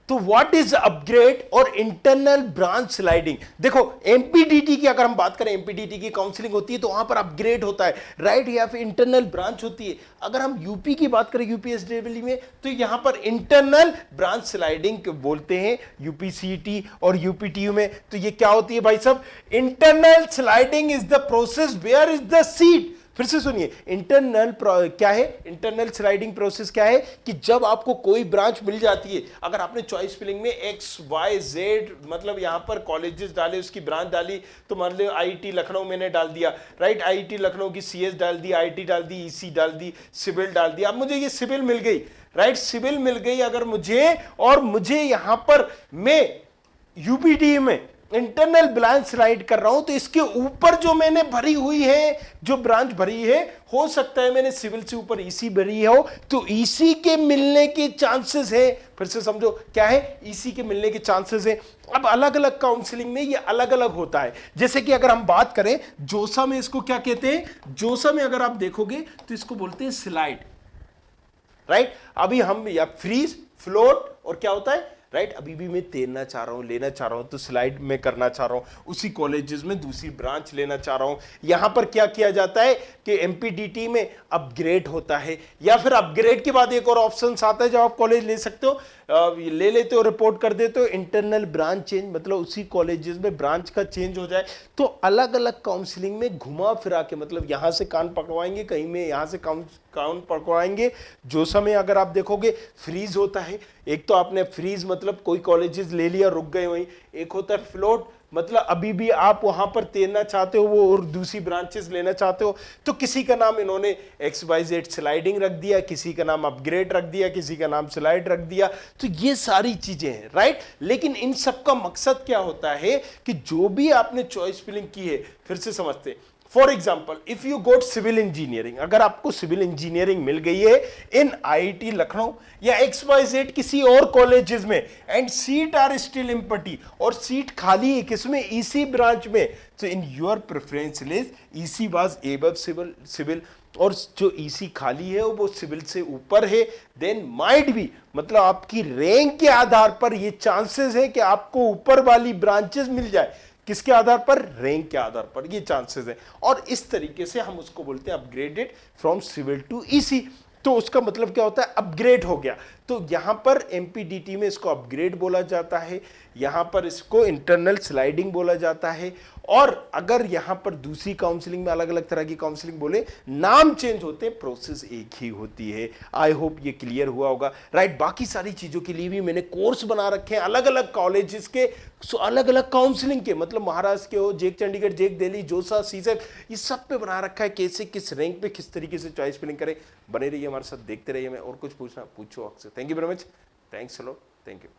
तो what is upgrade और internal branch sliding? देखो एमपीडीटी की अगर हम बात करें, एमपीडीटी की काउंसलिंग होती है तो वहां पर अपग्रेड होता है, राइट, या फिर इंटरनल ब्रांच होती है। अगर हम यूपी की बात करें, यूपीएसडब्ल्यू में, तो यहां पर इंटरनल ब्रांच स्लाइडिंग बोलते हैं यूपीसीटी और यूपीटीयू में। तो ये क्या होती है भाई साहब? Internal sliding is the process where is the seat. फिर से सुनिए, इंटरनल क्या है? इंटरनल स्लाइडिंग प्रोसेस क्या है कि जब आपको कोई ब्रांच मिल जाती है, अगर आपने चॉइस फिलिंग में एक्स वाई जेड मतलब यहां पर कॉलेजेस डाले, उसकी ब्रांच डाली, तो मान लो आईआईटी लखनऊ मैंने डाल दिया, राइट, आईआईटी लखनऊ की सीएस डाल दी, आईआईटी डाल दी, ईसी डाल दी, सिविल डाल दी। अब मुझे ये सिविल मिल गई, राइट, सिविल मिल गई अगर मुझे, और मुझे यहां पर मैं यूपीडी में इंटरनल ब्रांच स्लाइड कर रहा हूं, तो इसके ऊपर जो मैंने भरी हुई है, जो ब्रांच भरी है, हो सकता है मैंने सिविल से ऊपर ईसी भरी हो, तो ईसी के मिलने के चांसेस है। फिर से समझो क्या है? ईसी के मिलने के चांसेस है। अब अलग अलग काउंसलिंग में ये अलग अलग होता है। जैसे कि अगर हम बात करें जोसा में, इसको क्या कहते हैं? जोसा में अगर आप देखोगे तो इसको बोलते हैं स्लाइड, राइट। अभी हम या फ्रीज, फ्लोट और क्या होता है, राइट, अभी भी मैं तैरना चाह रहा हूं, लेना चाह रहा हूं, तो स्लाइड में करना चाह रहा हूं, उसी कॉलेजेस में दूसरी ब्रांच लेना चाह रहा हूं। यहां पर क्या किया जाता है कि एमपीडीटी में अपग्रेड होता है, या फिर अपग्रेड के बाद एक और ऑप्शन आता है जब आप कॉलेज ले सकते हो, ले लेते हो, रिपोर्ट कर देते हो, इंटरनल ब्रांच चेंज, मतलब उसी कॉलेजेस में ब्रांच का चेंज हो जाए। तो अलग अलग काउंसलिंग में घुमा फिरा के, मतलब यहां से कान पकड़वाएंगे, कहीं में यहां से कान पकड़वाएंगे। जो समय अगर आप देखोगे फ्रीज होता है, एक तो आपने फ्रीज मतलब कोई कॉलेजेस ले लिया, रुक गए वहीं। एक होता है फ्लोट, मतलब अभी भी आप वहां पर तैरना चाहते हो वो और दूसरी ब्रांचेस लेना चाहते हो, तो किसी का नाम इन्होंने XYZ स्लाइडिंग रख दिया, किसी का नाम अपग्रेड रख दिया, किसी का नाम स्लाइड रख दिया। तो ये सारी चीजें हैं, राइट। लेकिन इन सब का मकसद क्या होता है कि जो भी आपने चॉइस फिलिंग की है, फिर से समझते हैं। For example, if you got civil engineering, अगर आपको सिविल इंजीनियरिंग मिल गई है इन आईआईटी लखनऊ या XYZ किसी और कॉलेजेस में, and seat are still empty, और सीट खाली है किसमें? ईसी ब्रांच में, तो in your preference list EC was above civil, और जो ईसी खाली है वो सिविल से ऊपर है, देन माइट बी, मतलब आपकी रैंक के आधार पर ये चांसेस है कि आपको ऊपर वाली ब्रांचेस मिल जाए। किसके आधार पर? रैंक के आधार पर ये चांसेस है। और इस तरीके से हम उसको बोलते हैं upgraded from civil to EC. तो उसका मतलब क्या होता है? अपग्रेड हो गया। तो यहां पर एमपीडीटी में इसको अपग्रेड बोला जाता है, यहां पर इसको इंटरनल स्लाइडिंग बोला जाता है। और अगर यहां पर दूसरी काउंसलिंग में अलग अलग तरह की काउंसलिंग बोले, नाम चेंज होते हैं, प्रोसेस एक ही होती है। आई होप ये क्लियर हुआ होगा, राइट। बाकी सारी चीजों के लिए भी मैंने कोर्स बना रखे हैं अलग अलग कॉलेजेस के, अलग अलग काउंसलिंग के, मतलब महाराष्ट्र के हो, जेक चंडीगढ़, जेक दिल्ली, जोसा, सीसेट, ये सब पे बना रखा है, कैसे किस रैंक पे किस तरीके से चॉइस फिलिंग करें। बने रहिए हमारे साथ, देखते रहिए। मैं और कुछ पूछना पूछो आपसे। Thank you very much, thanks a lot, thank you.